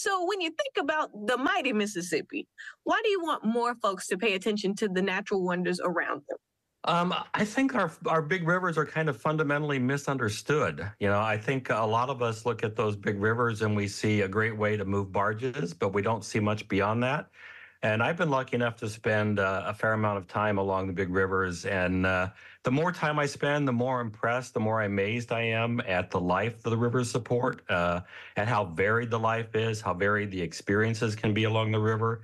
So when you think about the mighty Mississippi, why do you want more folks to pay attention to the natural wonders around them? I think our big rivers are kind of fundamentally misunderstood. I think a lot of us look at those big rivers and we see a great way to move barges, but we don't see much beyond that. And I've been lucky enough to spend a fair amount of time along the big rivers. And the more time I spend, the more impressed, the more amazed I am at the life that the rivers support, at how varied the life is, how varied the experiences can be along the river.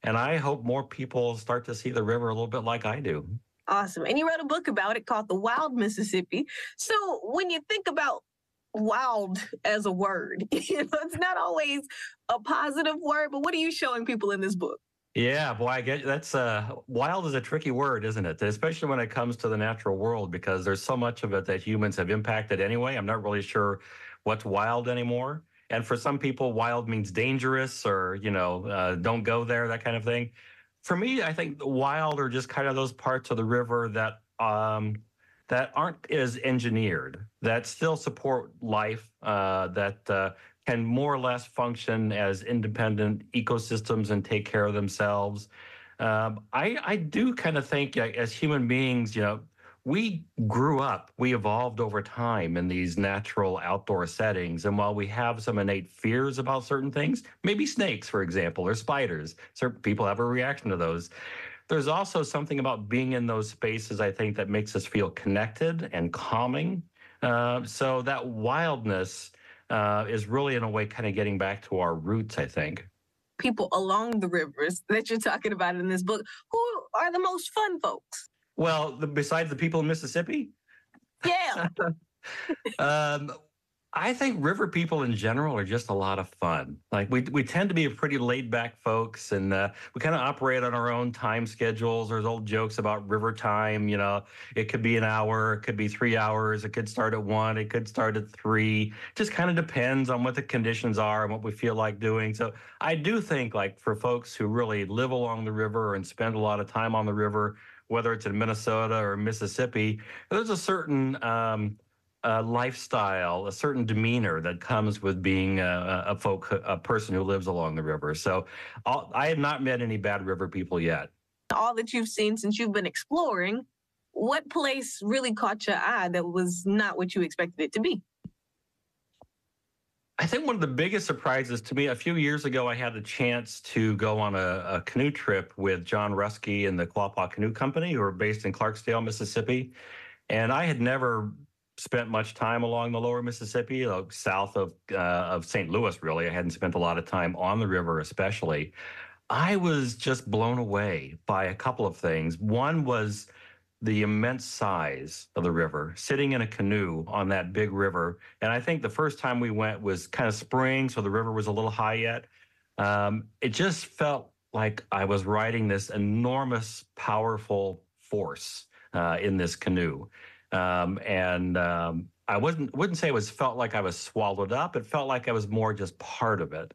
And I hope more people start to see the river a little bit like I do. Awesome. And you wrote a book about it called The Wild Mississippi. So when you think about wild as a word, it's not always a positive word, but what are you showing people in this book? Yeah, boy, I get that's wild is a tricky word, isn't it? Especially when it comes to the natural world, because there's so much of it that humans have impacted anyway. I'm not really sure what's wild anymore. And for some people, wild means dangerous or, don't go there, that kind of thing. For me, I think wild are just kind of those parts of the river that aren't as engineered, that still support life, that can more or less function as independent ecosystems and take care of themselves. I do kind of think as human beings, we grew up, we evolved over time in these natural outdoor settings. And while we have some innate fears about certain things, maybe snakes, for example, or spiders, certain people have a reaction to those. There's also something about being in those spaces, I think, that makes us feel connected and calming. So that wildness is really, in a way, kind of getting back to our roots, I think. People along the rivers that you're talking about in this book, who are the most fun folks? Well, besides the people in Mississippi? Yeah. I think river people in general are just a lot of fun. Like we tend to be a pretty laid back folks, and we kind of operate on our own time schedules. There's old jokes about river time. It could be an hour, it could be 3 hours, it could start at 1, it could start at 3. Just kind of depends on what the conditions are and what we feel like doing. So I do think, like, for folks who really live along the river and spend a lot of time on the river, whether it's in Minnesota or Mississippi, there's a certain lifestyle, a certain demeanor that comes with being a person who lives along the river. So I have not met any bad river people yet. All that you've seen since you've been exploring, what place really caught your eye that was not what you expected it to be? I think one of the biggest surprises to me, a few years ago, I had the chance to go on a canoe trip with John Ruskey and the Quapaw Canoe Company, who are based in Clarksdale, Mississippi. And I had never spent much time along the lower Mississippi, south of St. Louis, really. I hadn't spent a lot of time on the river, especially. I was just blown away by a couple of things. One was the immense size of the river, sitting in a canoe on that big river. And I think the first time we went was kind of spring, so the river was a little high yet. It just felt like I was riding this enormous, powerful force in this canoe. I wouldn't say felt like I was swallowed up. It felt like I was more just part of it.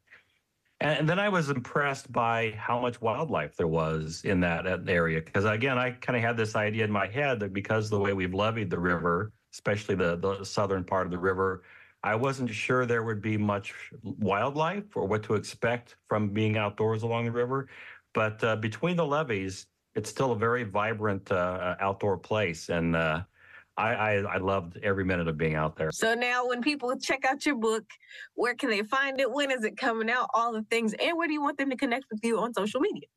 And then I was impressed by how much wildlife there was in that area. Because again, I kind of had this idea in my head that because of the way we've leveed the river, especially the southern part of the river, I wasn't sure there would be much wildlife or what to expect from being outdoors along the river. But between the levees, it's still a very vibrant outdoor place. And I loved every minute of being out there. So now when people check out your book, where can they find it? When is it coming out? All the things. And where do you want them to connect with you on social media?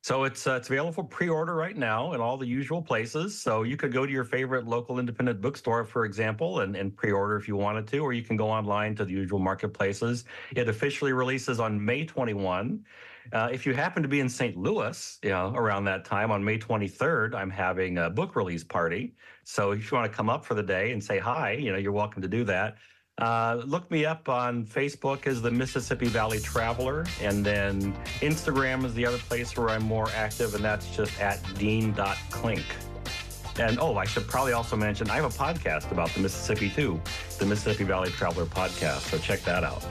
So it's available for pre-order right now in all the usual places. So you could go to your favorite local independent bookstore, for example, and pre-order if you wanted to, or you can go online to the usual marketplaces. It officially releases on May 21. If you happen to be in St. Louis, around that time on May 23rd, I'm having a book release party. So if you want to come up for the day and say hi, you're welcome to do that. Look me up on Facebook as the Mississippi Valley Traveler, and then Instagram is the other place where I'm more active, and that's just at dean.klink. And I should probably also mention I have a podcast about the Mississippi too, the Mississippi Valley Traveler podcast, so check that out.